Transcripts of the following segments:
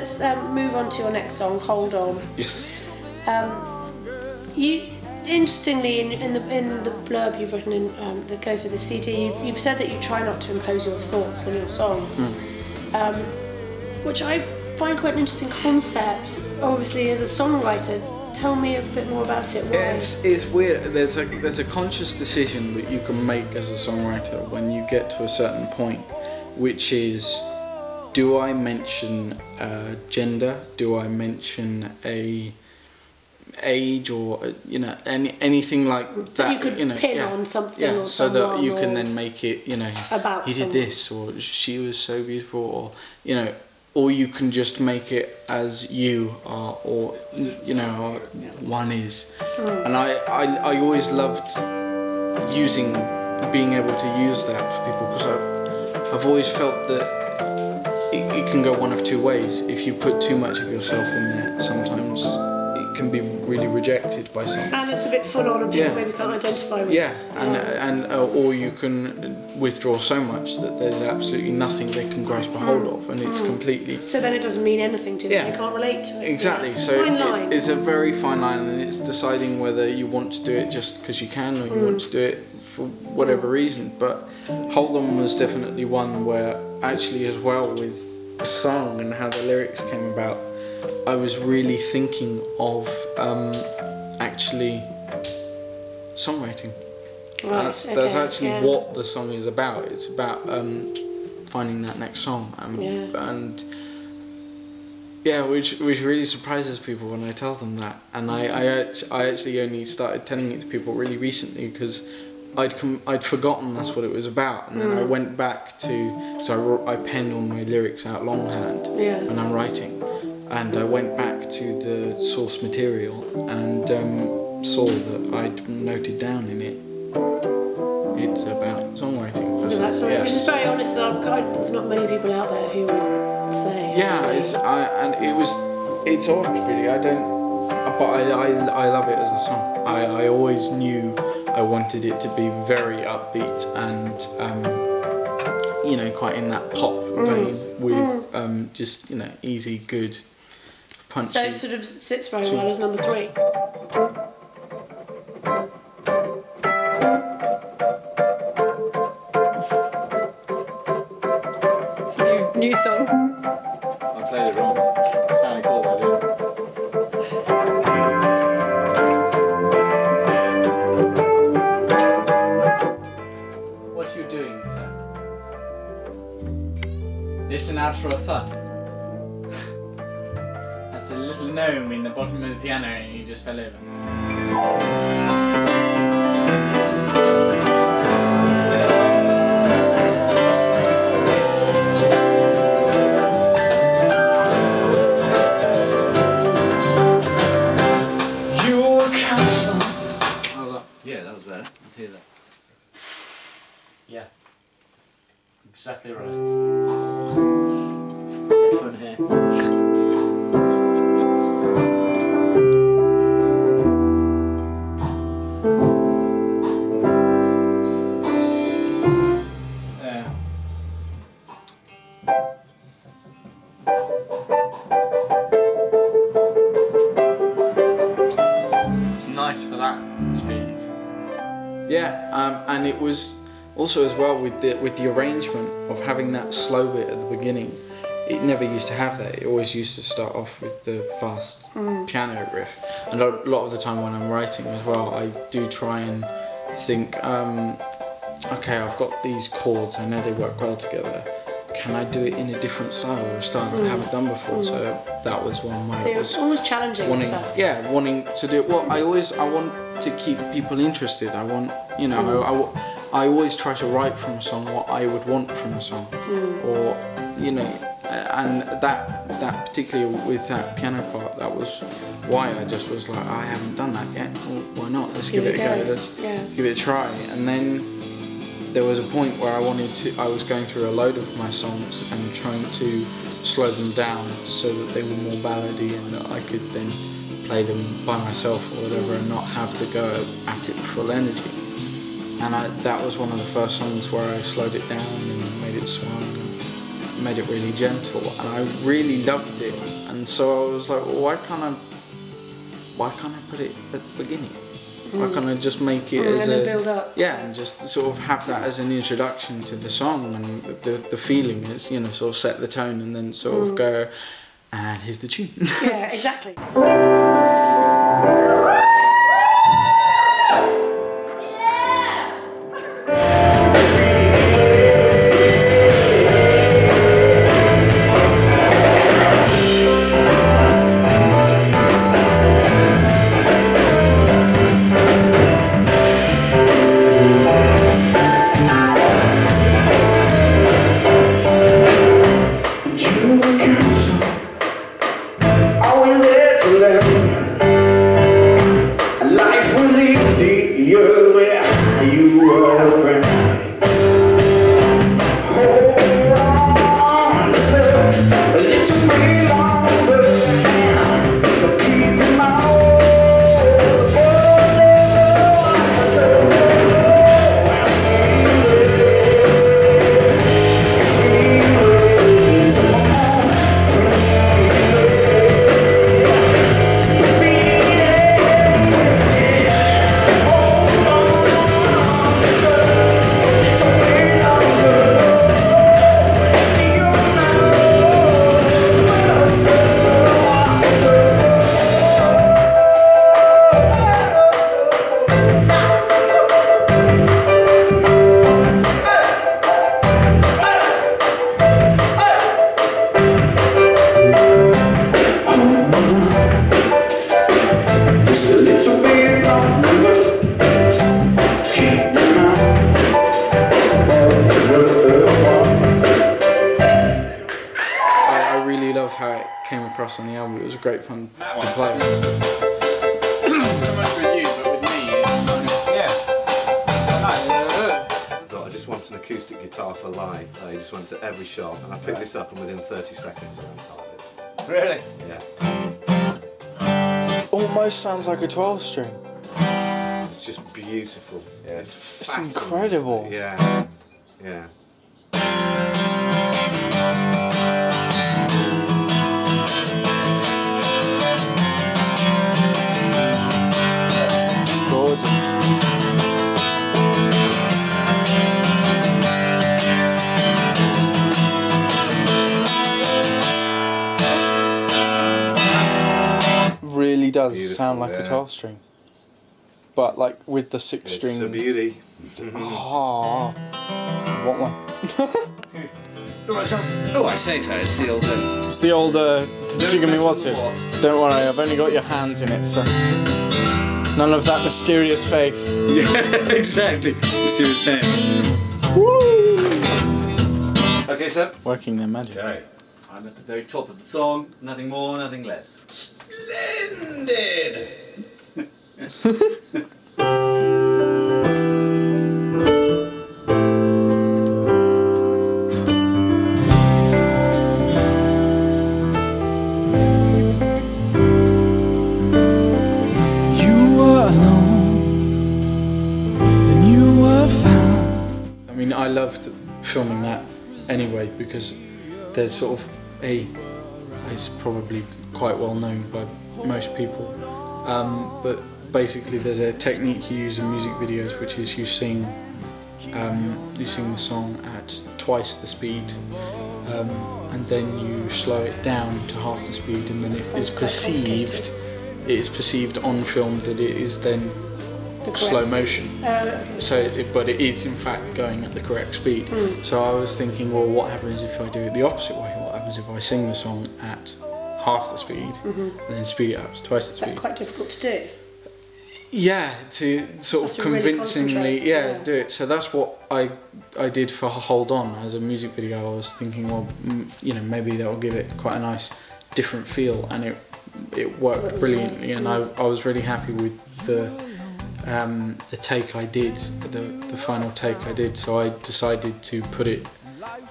let's move on to your next song, Hold On. Yes. You, interestingly, in the blurb you've written in, that goes with the CD, you've said that you try not to impose your thoughts on your songs, which I find quite an interesting concept. Obviously, as a songwriter, tell me a bit more about it. Why? It's weird. There's a conscious decision that you can make as a songwriter when you get to a certain point, which is, do I mention gender? Do I mention a age, or anything like that? You could pin on something, or so that you can then make it, about he did this, or she was so beautiful, or or you can just make it as you are, or one is. And I always loved being able to use that for people, because I've always felt that it can go one of two ways. If you put too much of yourself in there, sometimes it can be really rejected by someone. And it's a bit full on, and people maybe can't identify with it. Or you can withdraw so much that there's absolutely nothing they can grasp a hold of, and it's completely... So then it doesn't mean anything to them, they can't relate to it. Exactly, It's so a fine line. it's a very fine line, and it's deciding whether you want to do it just because you can, or you want to do it for whatever reason. But Hold On was definitely one where, actually, as well, with the song and how the lyrics came about, I was really thinking of actually songwriting. Right, that's actually what the song is about. It's about finding that next song, and which really surprises people when I tell them that. And I actually only started telling it to people really recently, because I'd forgotten that's what it was about, and then I went back to, so I pen all my lyrics out longhand when I'm writing, and I went back to the source material and saw that I'd noted down in it, it's about songwriting. Which is very honest. There's not many people out there who would say. Yeah, it's odd, really. I don't, but I love it as a song. I always knew I wanted it to be very upbeat and quite in that pop vein, with just easy, good, punchy. So it sort of sits very well as number 3. It's a new song. I played it wrong. It sounded cool, I did. What are you doing, sir? Listen out for a thud. That's a little gnome in the bottom of the piano and he just fell over. Yeah, that was better. Let's hear that. Yeah. Exactly right. Headphone here. It's nice for that speed. Yeah, and it was also as well with the arrangement of having that slow bit at the beginning. It never used to have that. It always used to start off with the fast piano riff. And a lot of the time when I'm writing as well, I do try and think, okay, I've got these chords, I know they work well together. Can I do it in a different style, or a style I haven't done before? So that was one way. So it was always challenging yourself. Yeah, wanting to do it. Well, I want to keep people interested. I want, I always try to write from a song what I would want from a song, or and that particularly with that piano part, that was why I just was like, I haven't done that yet. Well, why not? Let's give it a go. Let's give it a try. And then there was a point where I was going through a load of my songs and trying to slow them down so that they were more ballady and that I could then play them by myself or whatever and not have to go at it with full energy. And that was one of the first songs where I slowed it down and made it swung. made it really gentle, and I really loved it. And so I was like, well, why can't I put it at the beginning? Why can't I just make it as and then build up? Yeah, and just sort of have that as an introduction to the song, and the feeling is, you know, sort of set the tone, and then sort of go, and here's the tune. Yeah, exactly. On the album, it was great fun to play. Not so much with you, but with me, it's kind of, nice. So I just want an acoustic guitar for live. I just went to every shop, and I picked this up, and within 30 seconds I went hard. Really? Yeah. Almost sounds like a 12-string. It's just beautiful. Yeah, it's incredible. Yeah, yeah. Really does beautiful, sound like a 12-string, but like with the 6-string. It's a beauty. Oh, what one? Oh, I say so. It's the old. It's the old Jigga Me What's It. Don't worry, I've only got your hands in it, so none of that mysterious face. Yeah, exactly. Mysterious name. Woo! Okay, sir. Working their magic. Okay. I'm at the very top of the song. Nothing more, nothing less. Splendid. I loved filming that anyway, because there's sort of it's probably quite well known by most people, but basically there's a technique you use in music videos, which is you sing the song at twice the speed, and then you slow it down to half the speed, and then it is perceived on film that it is then slow motion. But it is in fact going at the correct speed. So I was thinking, well, what happens if I do it the opposite way? What happens if I sing the song at half the speed and then speed it up to twice the speed? Is that quite difficult to do? Yeah, to sort of convincingly do it. So that's what I did for Hold On as a music video. I was thinking, well, you know, maybe that will give it quite a nice different feel, and it worked brilliantly, and I was really happy with the take I did, the final take I did. So I decided to put it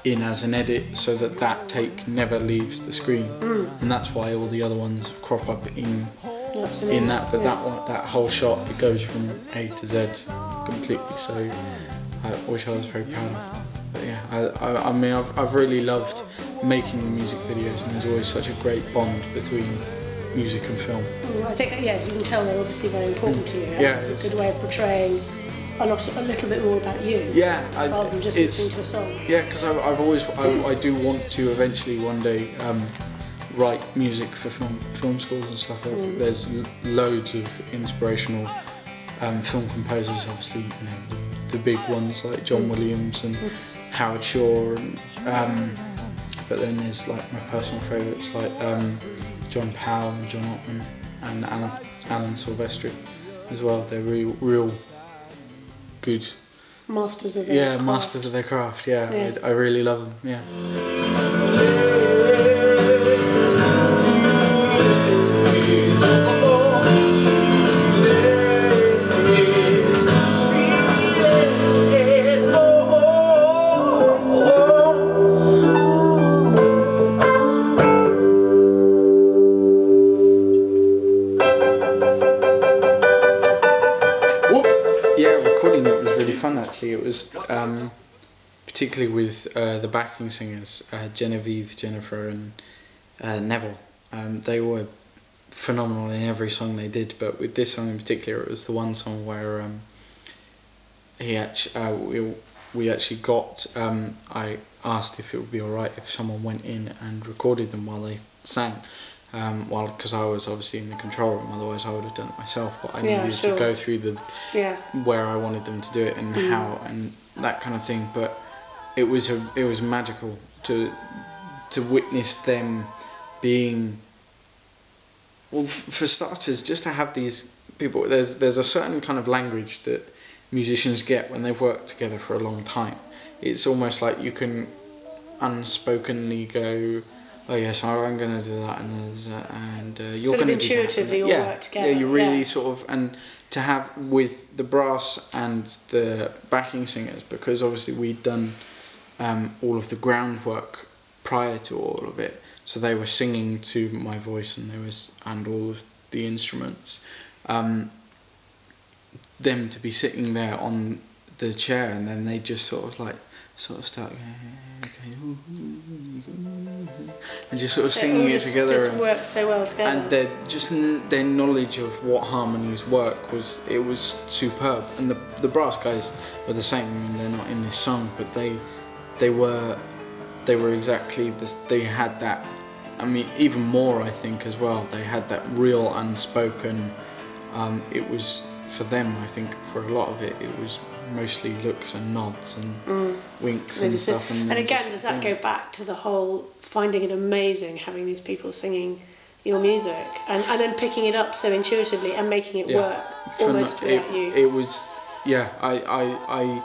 in as an edit so that take never leaves the screen, and that's why all the other ones crop up in that. But that whole shot, it goes from A to Z completely. So which I was very proud of. But yeah, I mean, I've really loved making the music videos, and there's always such a great bond between music and film. I think that, yeah, you can tell they're obviously very important to you. And Yeah, it's a good way of portraying a little bit more about you. Yeah, rather than just listening to a song. Yeah, because I do want to eventually one day write music for film schools and stuff. There's loads of inspirational film composers, obviously, you know, the big ones like John Williams and Howard Shore, and but then there's like my personal favourites like John Powell and John Ottman and Alan Silvestri as well. They're real good masters of their craft. Masters of their craft. Yeah. I really love them. Yeah. It was particularly with the backing singers, Genevieve, Jennifer and Neville. They were phenomenal in every song they did, but with this song in particular, it was the one song where we actually got, I asked if it would be alright if someone went in and recorded them while they sang. Because I was obviously in the control room, otherwise I would have done it myself, but I needed to go through where I wanted them to do it and how and that kind of thing. But it was magical to witness them being, well, for starters, just to have these people. There's a certain kind of language that musicians get when they've worked together for a long time. It's almost like you can unspokenly go, oh yes, I'm going to do that, and you're going to do that. Intuitively all work together. Yeah, you really sort of, and to have with the brass and the backing singers, because obviously we'd done all of the groundwork prior to all of it, so they were singing to my voice and all of the instruments. Them to be sitting there on the chair, and then they just sort of start and just sort of singing it together. Just works so well together. And their knowledge of what harmonies work was superb. And the brass guys were the same. I mean, they're not in this song, but they were exactly this. They had that. I mean, even more, I think, as well. They had that real unspoken. It was for them. I think for a lot of it, it was mostly looks and nods and winks and stuff. And again, does that go back to the whole finding it amazing having these people singing your music and then picking it up so intuitively and making it work almost without you? It was, I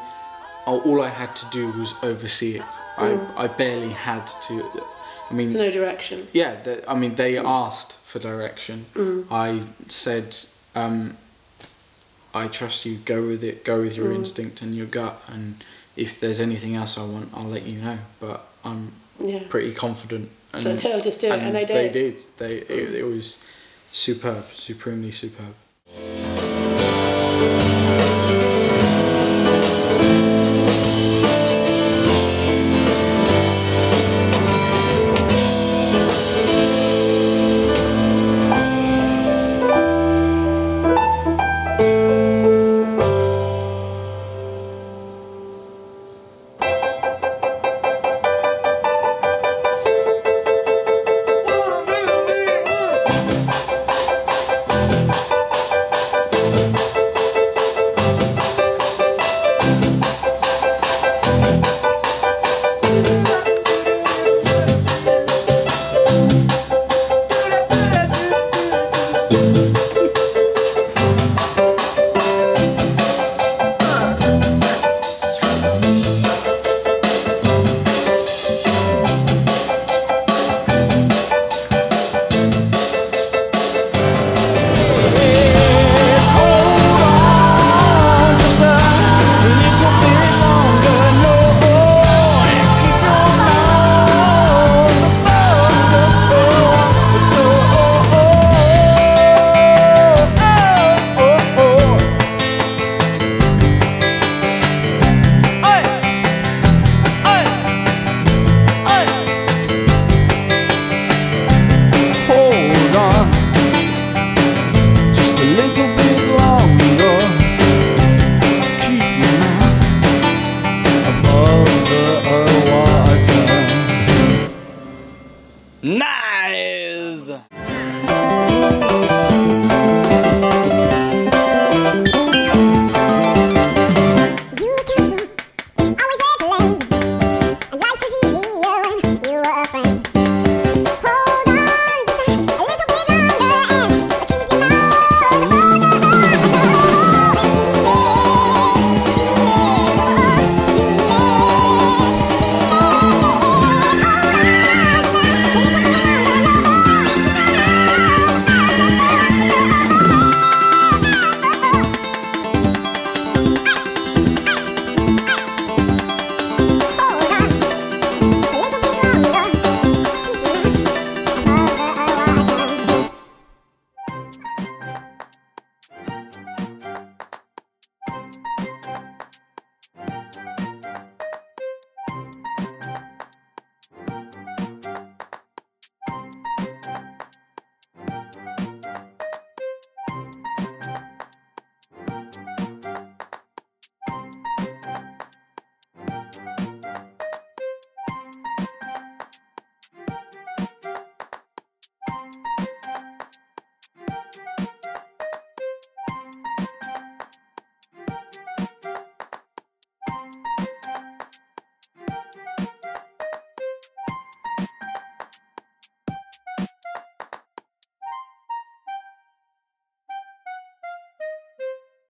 all I had to do was oversee it. I barely had to. I mean, no direction. Yeah, they asked for direction. I said, I trust you, go with it, go with your instinct and your gut, and if there's anything else I want, I'll let you know, but I'm pretty confident. And so they'll just do it, and they did. It was superb, supremely superb.